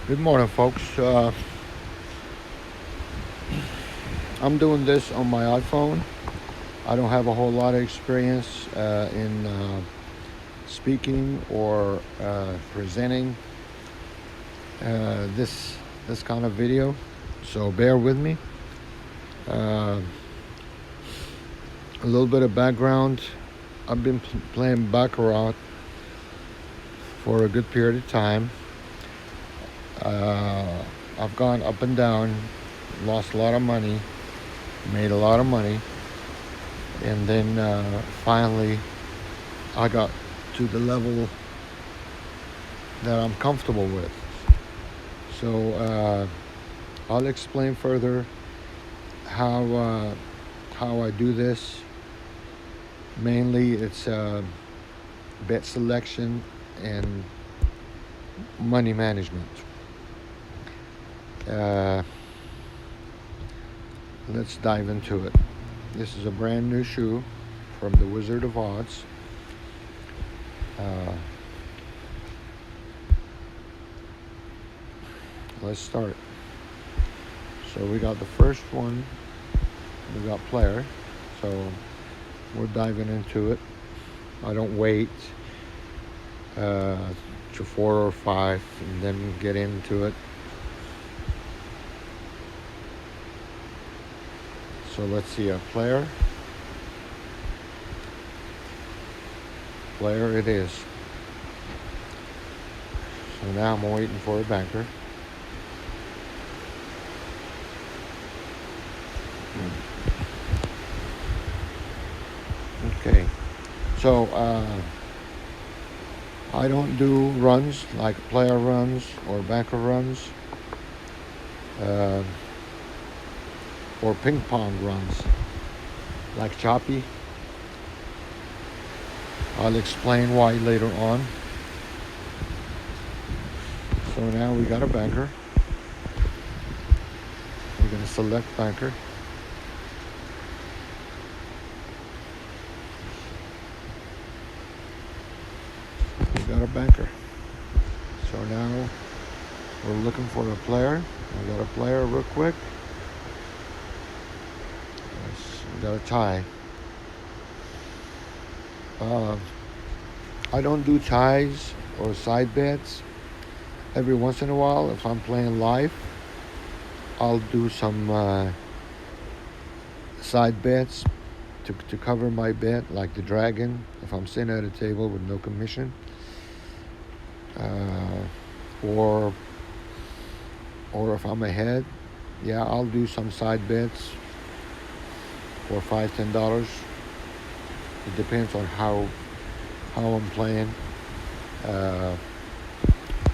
Good morning, folks. I'm doing this on my iPhone. I don't have a whole lot of experience in speaking or presenting this kind of video, so bear with me. Uh, a little bit of background. I've been playing Baccarat for a good period of time. I've gone up and down, lost a lot of money, made a lot of money, and then finally I got to the level that I'm comfortable with. So I'll explain further how I do this. Mainly, it's bet selection and money management. Uh, let's dive into it. This is a brand new shoe from the Wizard of Odds. Let's start. So we got the first one. We got player. So we're diving into it. I don't wait to 4 or 5 and then get into it. So let's see a player. Player it is. So now I'm waiting for a banker. Okay. So I don't do runs like player runs or banker runs or ping pong runs like choppy. I'll explain why later on. So now we got a banker. We're going to select banker. We got a banker. So now we're looking for a player. We got a player real quick. Yes, we got a tie. I don't do ties or side bets. Every once in a while, if I'm playing live, I'll do some side bets to cover my bet, like the dragon, if I'm sitting at a table with no commission. Or if I'm ahead, yeah, I'll do some side bets for $5-10. It depends on how I'm playing.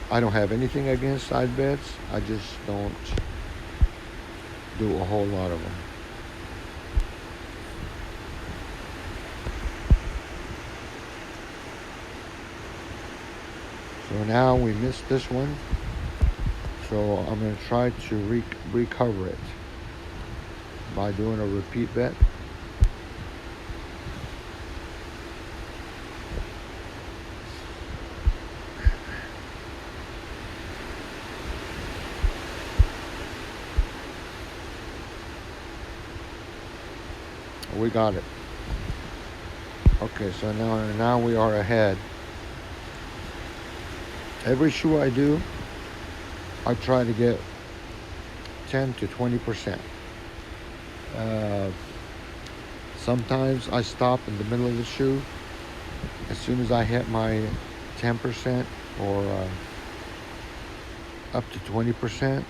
I don't have anything against side bets. I just don't do a whole lot of them. So now we missed this one. So I'm going to try to recover it by doing a repeat bet. We got it. Okay, so now we are ahead. Every shoe I do, I try to get 10 to 20%. Sometimes I stop in the middle of the shoe. As soon as I hit my 10% or up to 20%,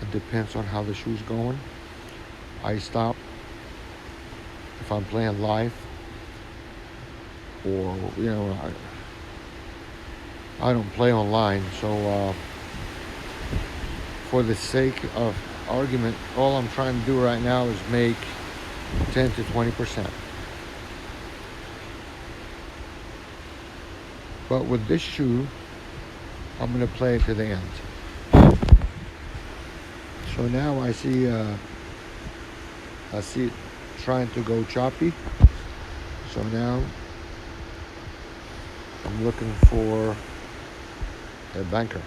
it depends on how the shoe's going. I stop if I'm playing live, or I don't play online, so for the sake of argument, all I'm trying to do right now is make 10 to 20%. But with this shoe, I'm going to play it to the end. So now I see it trying to go choppy. So now I'm looking for a banker.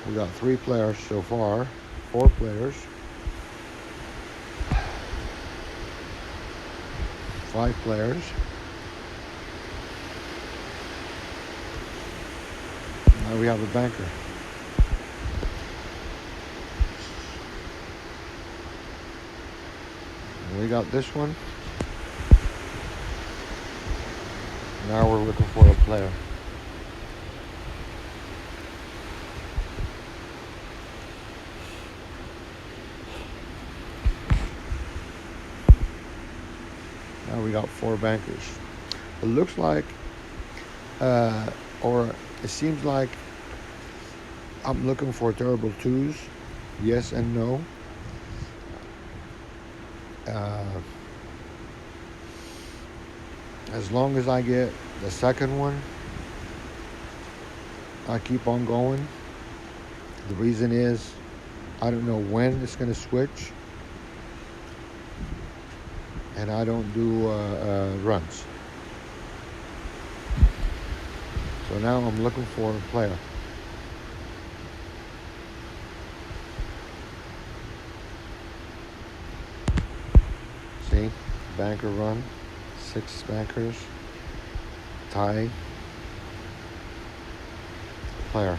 We got 3 players so far, 4 players, 5 players. Now we have a banker. We got this one. Now we're looking for a player. Now we got 4 bankers. It looks like, or it seems like I'm looking for terrible 2s. Yes and no. As long as I get the second one, I keep on going. The reason is I don't know when it's going to switch, and I don't do runs. So now I'm looking for a player. See, banker run, 6 bankers, tie, player.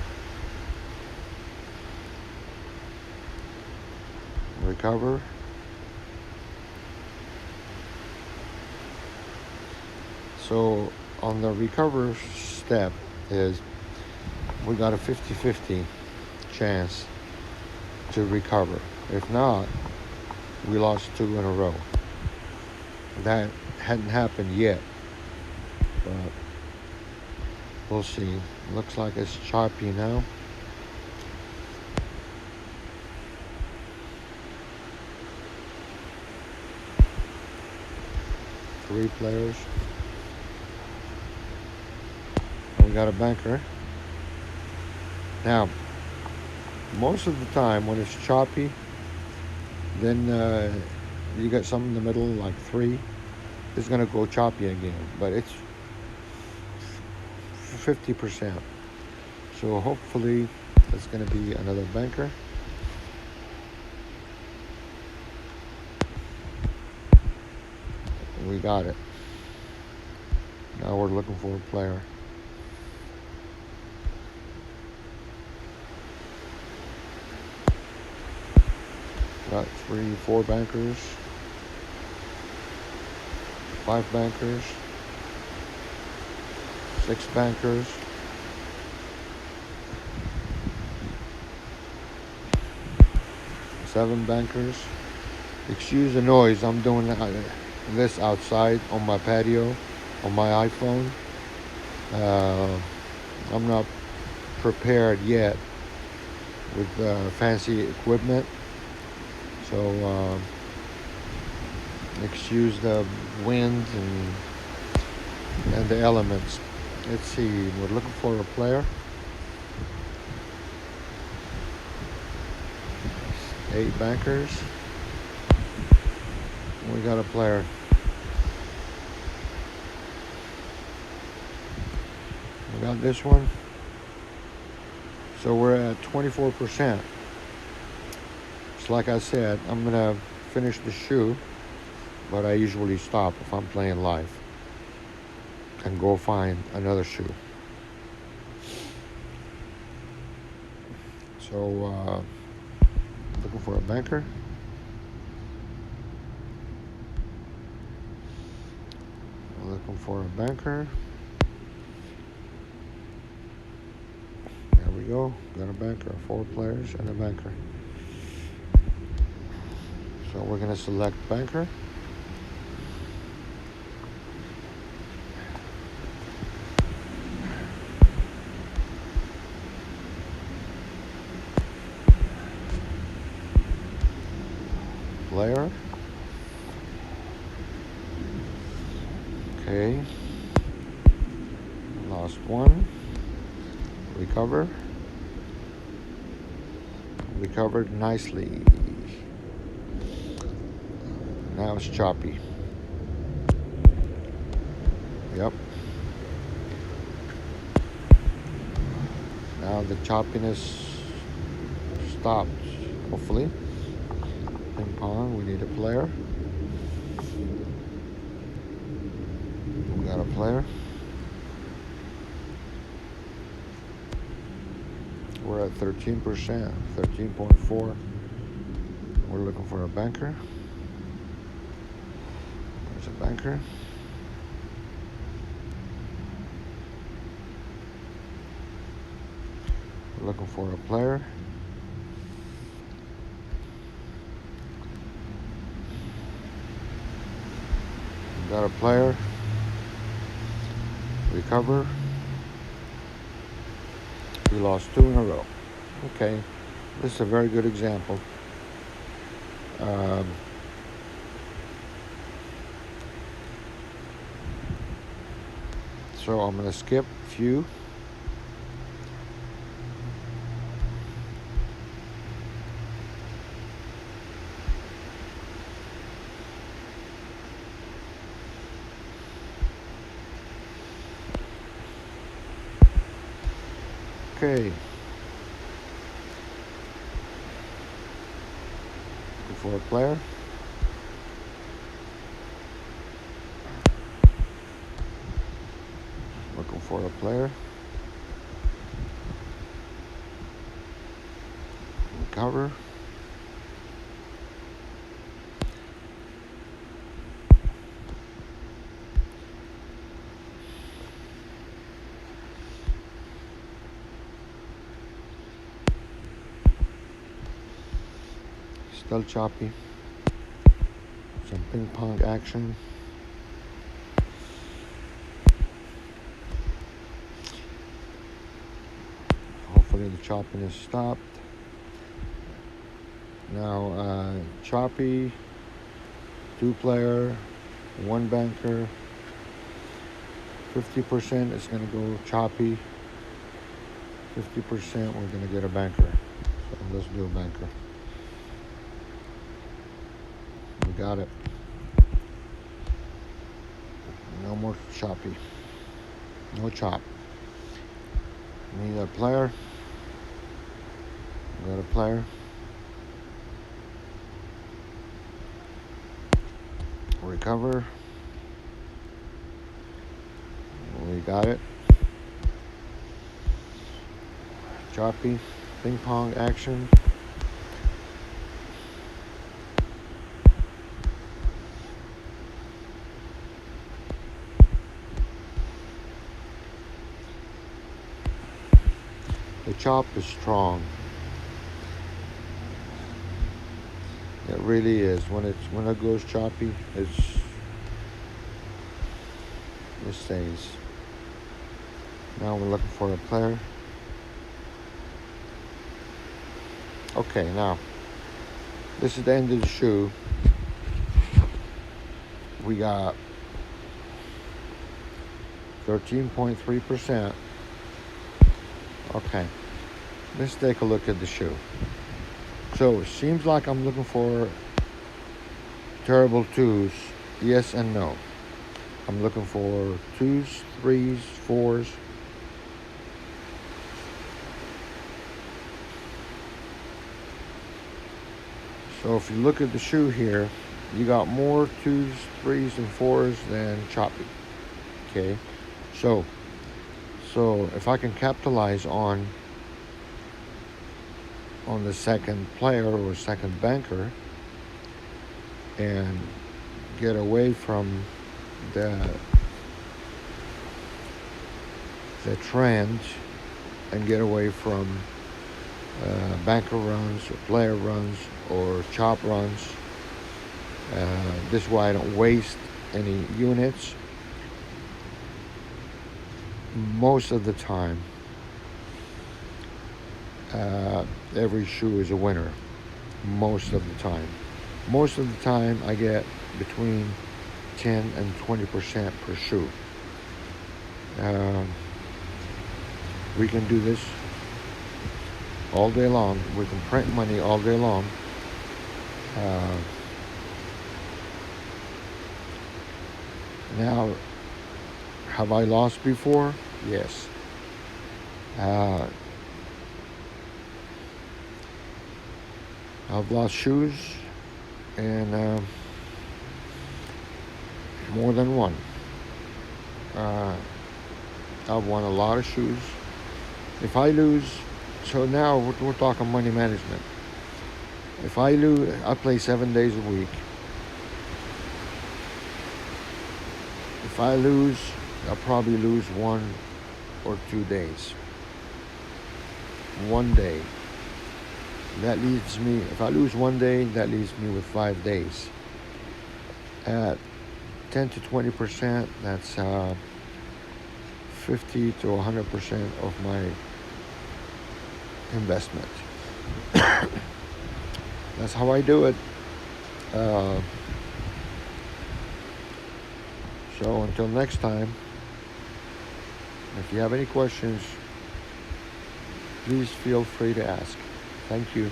Recover. So on the recover step is we got a 50-50 chance to recover. If not, we lost 2 in a row. That hadn't happened yet, but we'll see. Looks like it's choppy now. Three players. And we got a banker. Now, most of the time when it's choppy, then you got some in the middle, like 3. It's going to go choppy again, but it's 50%. So hopefully it's going to be another banker. We got it. Now we're looking for a player. Got 3, 4 bankers, 5 bankers, 6 bankers, 7 bankers. Excuse the noise, I'm doing this outside on my patio on my iPhone. I'm not prepared yet with fancy equipment, so excuse the wind and the elements. Let's see, we're looking for a player. 8 bankers. We got a player. We got this one. So we're at 24%. It's like I said, I'm gonna finish the shoe, but I usually stop if I'm playing live and go find another shoe. So looking for a banker. Looking for a banker. There we go. Got a banker. 4 players and a banker. So we're going to select banker. Player. Okay. Lost 1. Recover. Recovered nicely. Now it's choppy. Yep. Now the choppiness stopped, hopefully. Ping pong, we need a player. We got a player. We're at 13%, 13.4. We're looking for a banker. There's a banker. We're looking for a player. We got a player. Recover. We lost 2 in a row. Okay, this is a very good example. So I'm going to skip a few. Okay. Looking for a player. Looking for a player. Recover. Still choppy. Some ping pong action. Hopefully the choppiness stopped. Now choppy, 2 player, 1 banker. 50% is going to go choppy. 50% we're going to get a banker. So let's do a banker. We got it. No more choppy. No chop. Need a player. We got a player. Recover. We got it. Choppy. Ping pong action. The chop is strong. It really is. When it goes choppy, it stays. Now we're looking for a player. Okay, now this is the end of the shoe. We got 13.3%. Okay, let's take a look at the shoe. So it seems like I'm looking for terrible 2s, yes and no. I'm looking for 2s, 3s, 4s. So if you look at the shoe here, you got more 2s, 3s, and 4s than choppy. Okay, so if I can capitalize on the second player or second banker and get away from the trend and get away from banker runs or player runs or chop runs. This way I don't waste any units. Most of the time, every shoe is a winner. Most of the time. Most of the time I get between 10 and 20% per shoe. We can do this all day long. We can print money all day long. Now, have I lost before? Yes. I've lost shoes, and more than one. Uh, I've won a lot of shoes. If I lose, so now we're talking money management. If I lose, I play 7 days a week. If I lose, I'll probably lose 1 or 2 days. One day. That leaves me, if I lose one day, that leaves me with 5 days. At 10 to 20%, that's 50 to 100% of my investment. That's how I do it. Uh, so until next time, if you have any questions, please feel free to ask. Thank you.